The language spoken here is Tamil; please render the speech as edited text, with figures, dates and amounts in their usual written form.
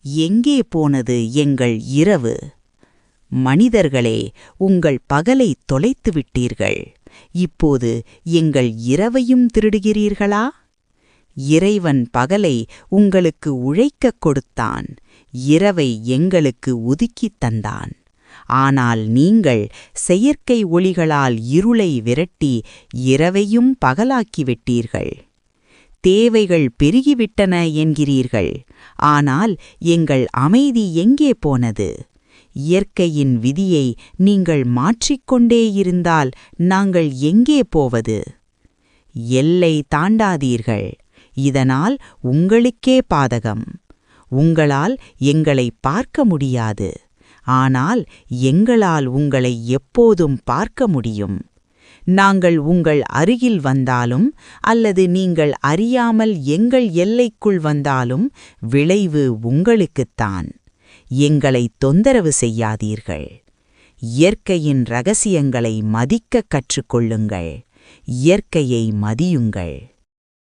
எங்கே போனது எங்கள் இரவு? மனிதர்களே, உங்கள் பகலை தொலைத்து விட்டீர்கள். இப்போது எங்கள் இரவையும் திருடுகிறீர்களா? இறைவன் பகலை உங்களுக்கு உழைக்கக் கொடுத்தான், இரவை எங்களுக்கு ஒதுக்கித் தந்தான். ஆனால் நீங்கள் செயற்கை ஒளிகளால் இருளை விரட்டி இரவையும் பகலாக்கிவிட்டீர்கள். தேவைகள் பெருகிவிட்டன என்கிறீர்கள், ஆனால் எங்கள் அமைதி எங்கே போனது? இயற்கையின் விதியை நீங்கள் மாற்றிக்கொண்டே இருந்தால் நாங்கள் எங்கே போவது? எல்லை தாண்டாதீர்கள், இதனால் உங்களுக்கே பாதகம். உங்களால் எங்களை பார்க்க முடியாது, ஆனால் எங்களால் உங்களை எப்போதும் பார்க்க முடியும். நாங்கள் உங்கள் அருகில் வந்தாலும் அல்லது நீங்கள் அறியாமல் எங்கள் எல்லைக்குள் வந்தாலும் விளைவு உங்களுக்குத்தான். எங்களை தொந்தரவு செய்யாதீர்கள். இயற்கையின் இரகசியங்களை மதிக்கக் கற்றுக்கொள்ளுங்கள். இயற்கையை மதியுங்கள்.